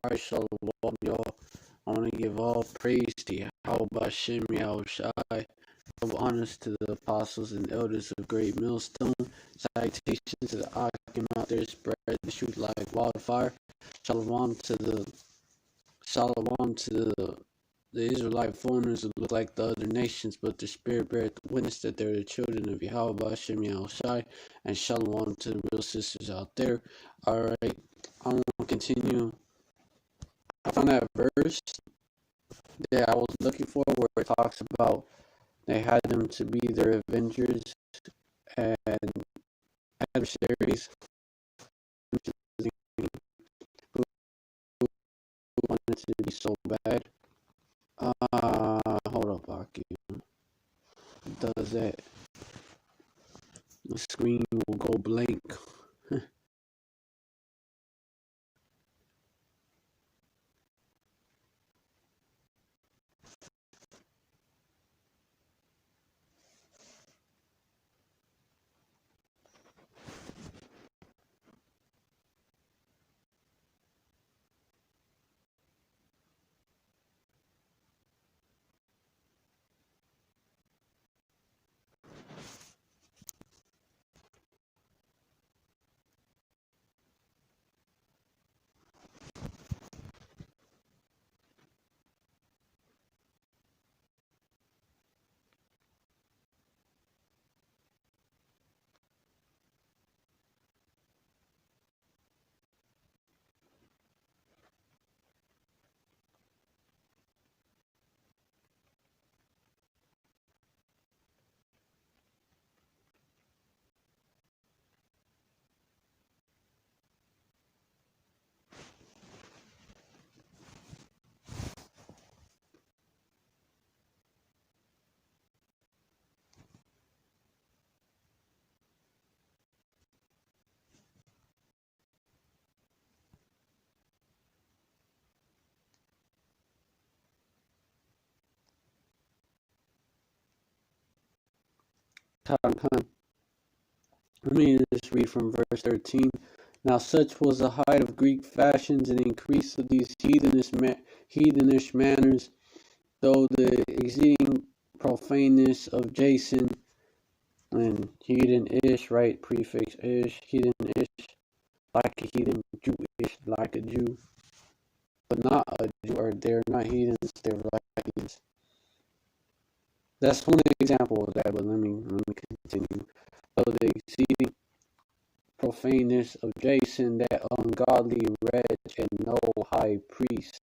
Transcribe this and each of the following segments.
Alright, Shalom, y'all. I want to give all praise to Yahweh Bashem Yahushai. Double honors to the apostles and elders of Great Millstone. Salutations to the Akim out there spread the truth like wildfire. Shalom to the Israelite foreigners who look like the other nations, but the Spirit beareth witness that they're the children of Yahweh Bashem Yahushai. And shalom to the real sisters out there. Alright, I want to continue. I found that verse that I was looking for where it talks about they had them to be their avengers and adversaries who wanted to be so bad. Hold up, Aki. Does that? The screen will go blank. Let me just read from verse 13. Now such was the height of Greek fashions and increase of these heathenish manners, though the exceeding profaneness of Jason and heathen-ish, right? Prefix ish, heathen-ish, like a heathen, Jewish, like a Jew, but not a Jew, or they're not heathens, they're like heathens. That's one example of that, but let me continue. So the exceeding profaneness of Jason, that ungodly wretch and no high priest.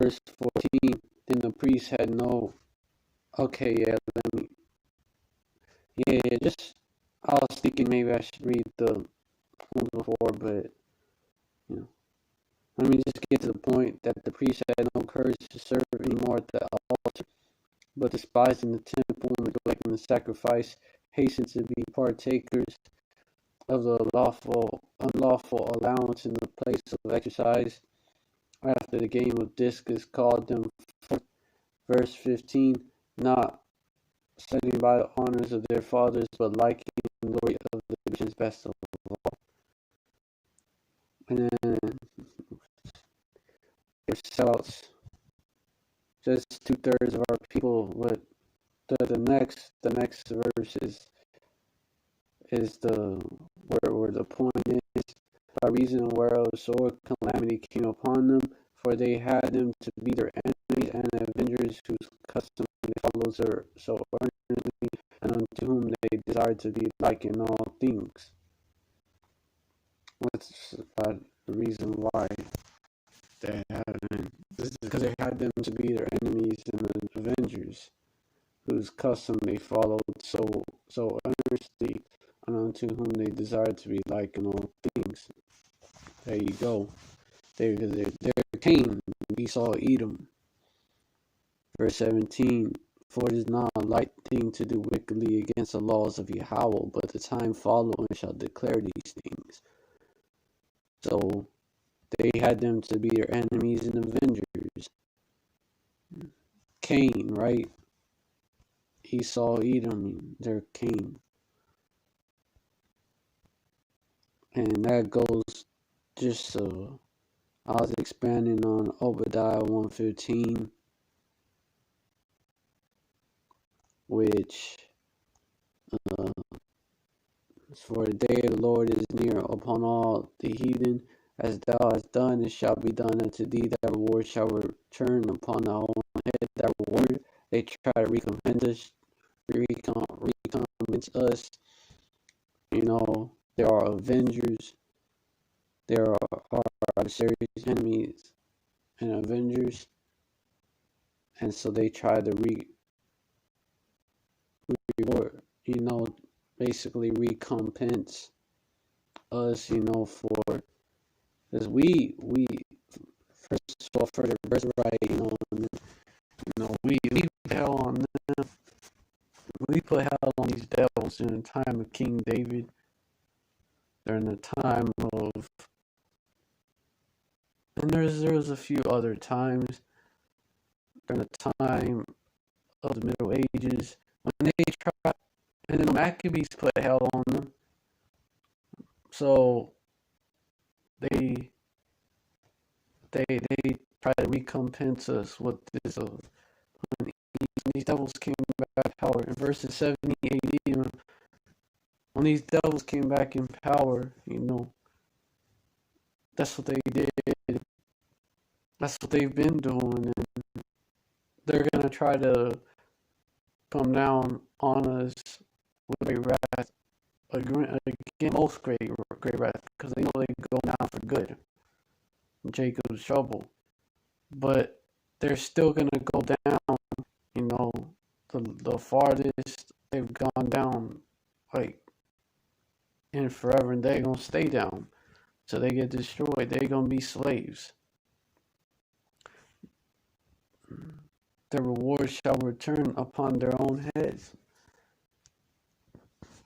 Verse 14, then the priest had no, I was thinking maybe I should read the ones before, but, let me just get to the point that the priest had no courage to serve anymore at the altar, but despising the temple and neglecting the sacrifice, hastened to be partakers of the unlawful allowance in the place of exercise. After the game of discus called them forth. Verse 15, not setting by the honors of their fathers, but liking the glory of the nations best of all. And then sellouts, just 2/3 of our people. But the next verse is the where the point is, by reason whereof sore calamity came upon them, for they had them to be their enemies and avengers, whose custom they followed so earnestly, and unto whom they desired to be like in all things. What's the reason why they had them? This is because they had them to be their enemies and avengers, whose custom they followed so earnestly, and unto whom they desired to be like in all things. There you go. They're Cain, Esau, Edom. Verse 17, for it is not a light thing to do wickedly against the laws of Yahweh, but the time following shall declare these things. So they had them to be their enemies and avengers. Cain, right? Esau, Edom, they're Cain. And that goes just I was expanding on Obadiah 1:15, which for the day of the Lord is near upon all the heathen. As thou hast done, it shall be done unto thee. That reward shall return upon thy own head. That reward, they try to recompense us. You know, there are avengers. There are serious enemies and avengers. And so they try to reward, you know, basically recompense us, you know, for, because we first of all, for the birthright, you know, and, you know, we put hell on them. We put hell on these devils during the time of King David, during the time of, and there was a few other times during the time of the Middle Ages when they tried, and then the Maccabees put hell on them. So they try to recompense us with this. When these devils came back in power in verses 70 AD, when these devils came back in power, you know, that's what they did. That's what they've been doing, and they're gonna try to come down on us with great wrath, again, most great wrath, because they know they go down for good. Jacob's trouble, but they're still gonna go down. You know, the farthest they've gone down, like, in forever, and they're gonna stay down. So they get destroyed. They're gonna be slaves. Their reward shall return upon their own heads.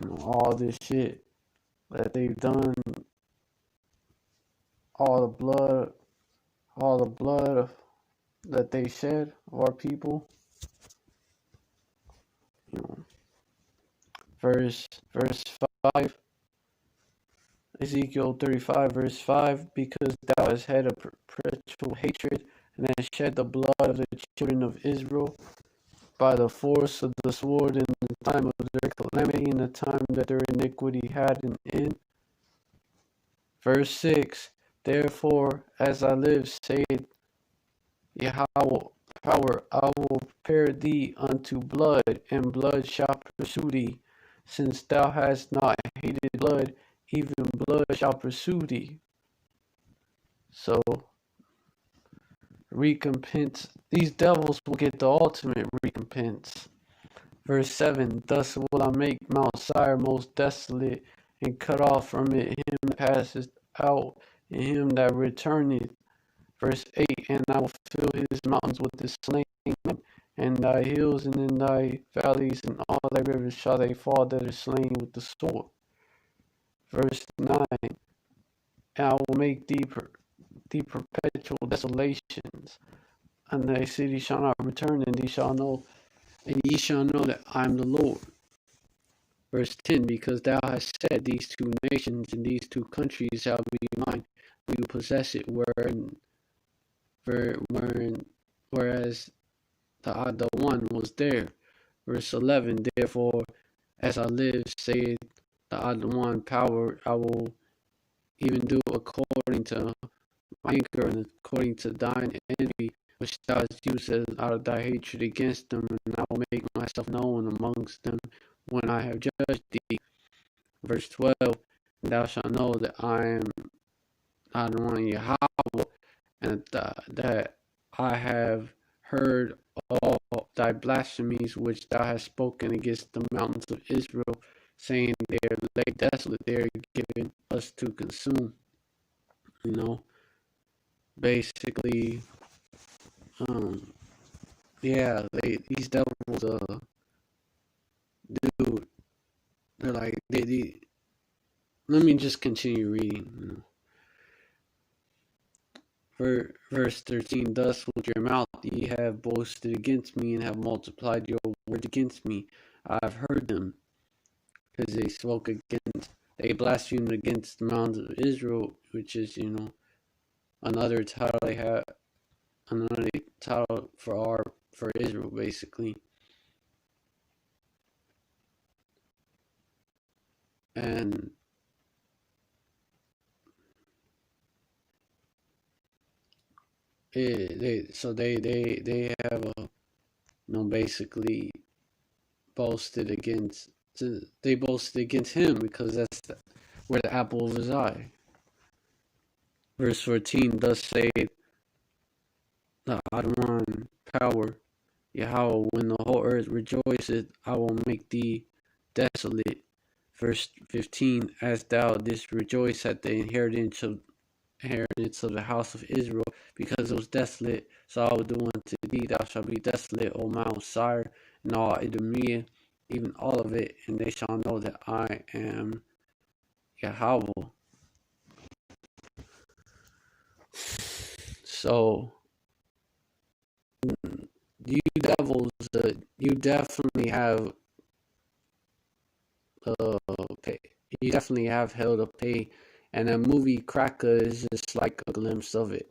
You know, all this shit that they've done, all the blood that they shed of our people. You know, verse 5, Ezekiel 35, verse 5, because thou hast had a perpetual hatred, and hast shed the blood of the children of Israel by the force of the sword in the time of their calamity, in the time that their iniquity had an end. Verse 6, therefore, as I live, saith Yahweh, power, I will prepare thee unto blood, and blood shall pursue thee. Since thou hast not hated blood, even blood shall pursue thee. So, recompense, these devils will get the ultimate recompense. Verse 7, thus will I make Mount Seir most desolate, and cut off from it him that passeth out, and him that returneth. Verse 8, and I will fill his mountains with the slain, and thy hills and in thy valleys and all thy rivers shall they fall that are slain with the sword. Verse 9, and I will make thee perpetual desolations, and thy city shall not return, and ye shall know that I am the Lord. Verse 10, because thou hast said, these two nations and these two countries shall be mine, we will possess it, whereas the one was there. Verse 11, therefore, as I live, saith the one power, I will even do according to my anger and according to thine envy, which thou hast used out of thy hatred against them, and I will make myself known amongst them when I have judged thee. Verse 12, thou shalt know that I am Adonai Yahweh, and that I have heard all thy blasphemies which thou hast spoken against the mountains of Israel, saying they are laid desolate, they are given us to consume. You know, basically, yeah, these devils, dude, they're like, let me just continue reading. You know. Verse 13, thus with your mouth ye have boasted against me, and have multiplied your words against me. I have heard them, because they blasphemed against the mountains of Israel, which is, another title they have, another title for Israel, basically. And they have basically boasted against him because that's where the apple of his eye. Verse 14 does say, the Adonai power, Yahweh, when the whole earth rejoiceth, I will make thee desolate. Verse 15, as thou didst rejoice at the inheritance of the house of Israel, because it was desolate, so I will do unto thee, thou shalt be desolate, O Mount Sire, and all Edomia, even all of it, and they shall know that I am Yahweh. So, you devils, you definitely have pay. You definitely have hell to pay, and that movie Crackas is just like a glimpse of it.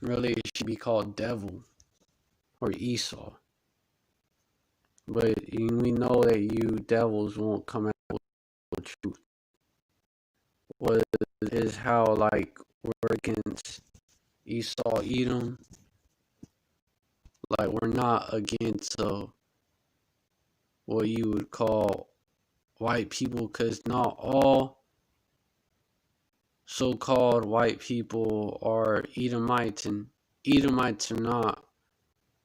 Really, it should be called Devil or Esau. But we know that you devils won't come out with truth. What is how, like, we're against Esau, Edom. Like, we're not against what you would call white people, because not all so-called white people are Edomites, and Edomites are not,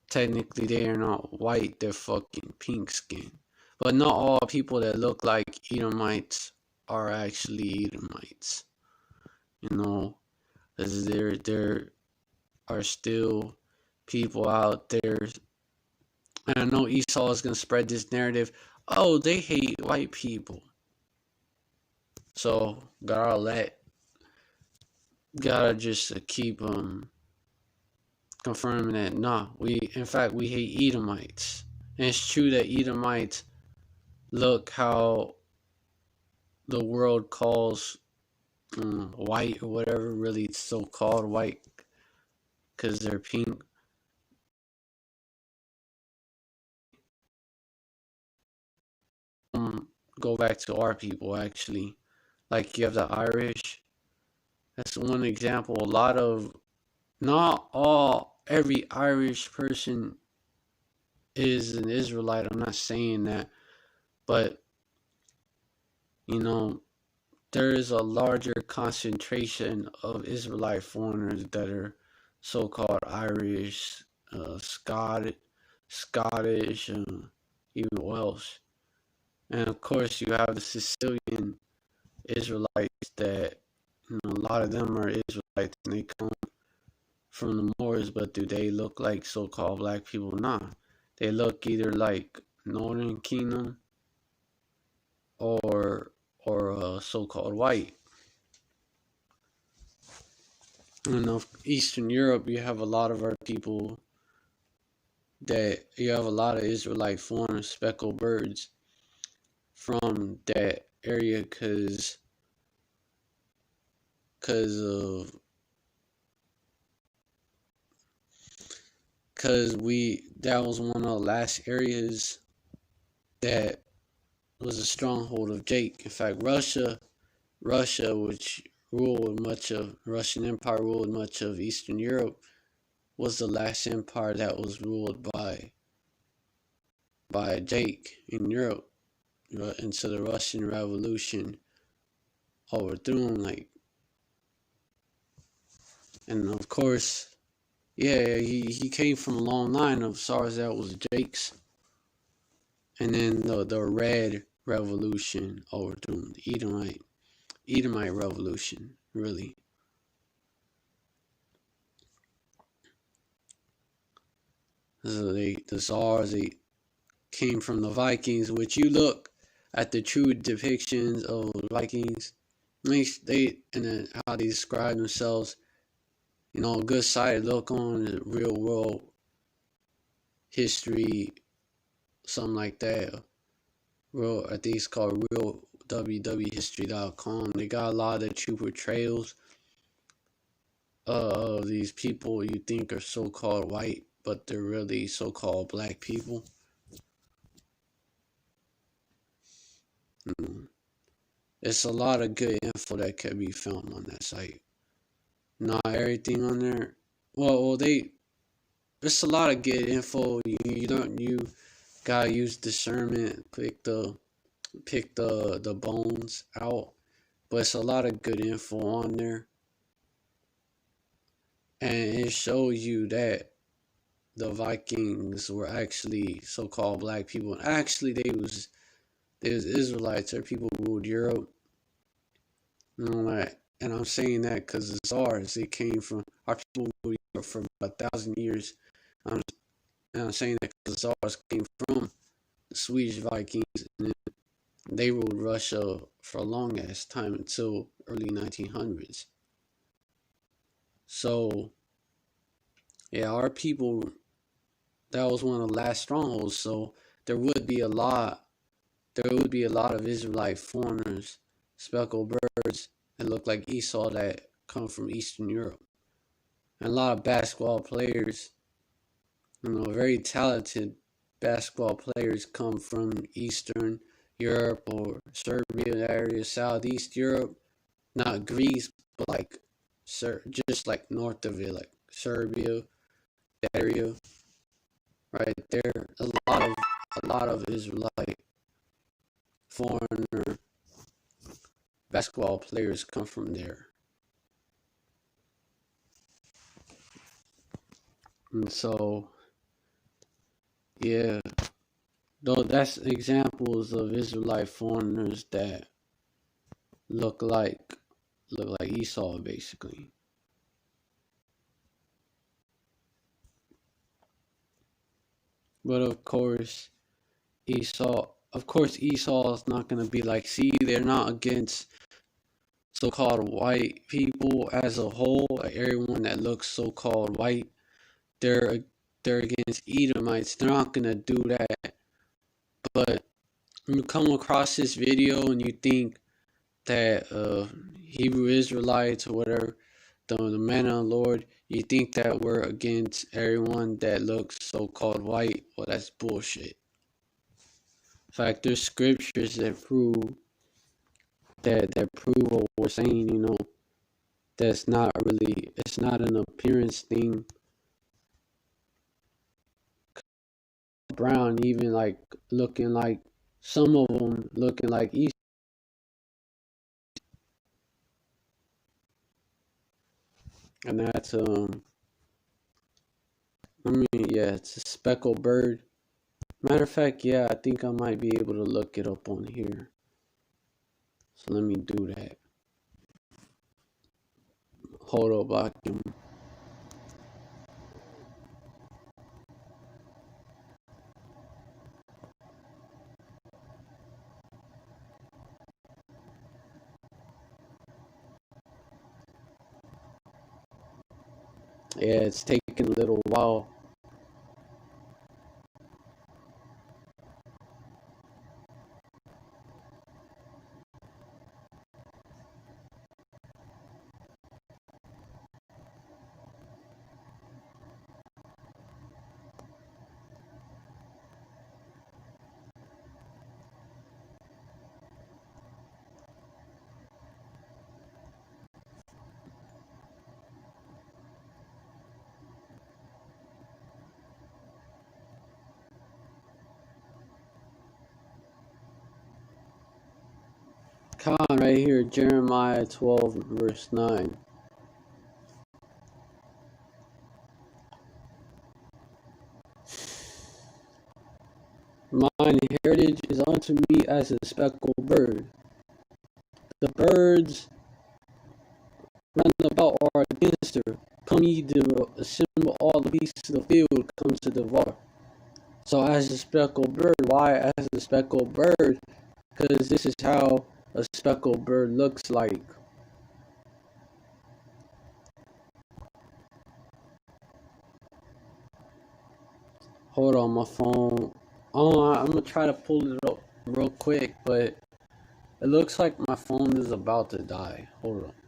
technically they are not white, they're fucking pink skin. But not all people that look like Edomites are actually Edomites. Because there are still people out there, and I know Esau is going to spread this narrative, oh, they hate white people. So, gotta just keep confirming that, nah, in fact, we hate Edomites. And it's true that Edomites look how the world calls white or whatever, really so-called white, because they're pink. Go back to our people, actually. Like, you have the Irish. That's one example. Not every Irish person is an Israelite. I'm not saying that. But, there is a larger concentration of Israelite foreigners that are so-called Irish, Scottish, even Welsh. And of course, you have the Sicilian Israelites that, a lot of them are Israelites and they come from the Moors, but do they look like so-called black people? Nah. They look either like Northern Kingdom or so-called white. And of Eastern Europe, you have a lot of our people you have a lot of Israelite foreigners, speckled birds from that area because that was one of the last areas that was a stronghold of Jake. In fact, Russia, which ruled much of Russian Empire, ruled much of Eastern Europe, was the last empire that was ruled by Jake in Europe, until the Russian Revolution overthrew him. And of course, yeah, he came from a long line of SARS that was Jake's, and then the Red Revolution overthrew him, the Edomite Revolution, really. So the SARS, they came from the Vikings, which you look at the true depictions of Vikings, and then how they describe themselves, a good side look on the real world history, something like that. I think it's called www.history.com. They got a lot of true portrayals of these people you think are so-called white, but they're really so-called black people. It's a lot of good info that can be found on that site. Not everything on there. Well, there's a lot of good info. You gotta use discernment. Pick the bones out. But it's a lot of good info on there, and it shows you that the Vikings were actually so-called black people. And actually, they was Israelites. Their people ruled Europe. You know that, and I'm saying that because it's ours. It came from our people ruled Europe for about 1,000 years. And I'm saying that because it's ours. Came from the Swedish Vikings, and they ruled Russia for a long ass time until early 1900s. So, yeah, our people, that was one of the last strongholds. So there would be a lot of Israelite foreigners, speckled birds that look like Esau that come from Eastern Europe. And a lot of basketball players, very talented basketball players come from Eastern Europe or Serbia area, Southeast Europe, not Greece, but like just like north of it, like Serbia, that area, right there. A lot of Israelite foreigner basketball players come from there. And so, yeah, though that's examples of Israelite foreigners that look like Esau, basically. But of course, Esau is not going to be like, see, they're not against so-called white people as a whole, like everyone that looks so-called white. They're against Edomites. They're not going to do that. But when you come across this video and you think that Hebrew Israelites or whatever, the men of the Lord, you think that we're against everyone that looks so-called white, well, that's bullshit. In fact, there's scriptures that prove what we're saying, that's not really, it's not an appearance thing. Brown, even like looking like, some of them looking like East. And that's it's a speckled bird. Matter of fact, yeah, I think I might be able to look it up on here. So let me do that. Hold up, I can. Yeah, it's taking a little while. Come on, right here, Jeremiah 12, verse 9. Mine heritage is unto me as a speckled bird. The birds round about are against her. Come ye to assemble all the beasts of the field, come to devour. So as a speckled bird, why as a speckled bird? Because this is how a speckled bird looks like. Hold on, my phone. Oh, I'm gonna try to pull it up real quick, but It looks like my phone is about to die. Hold on.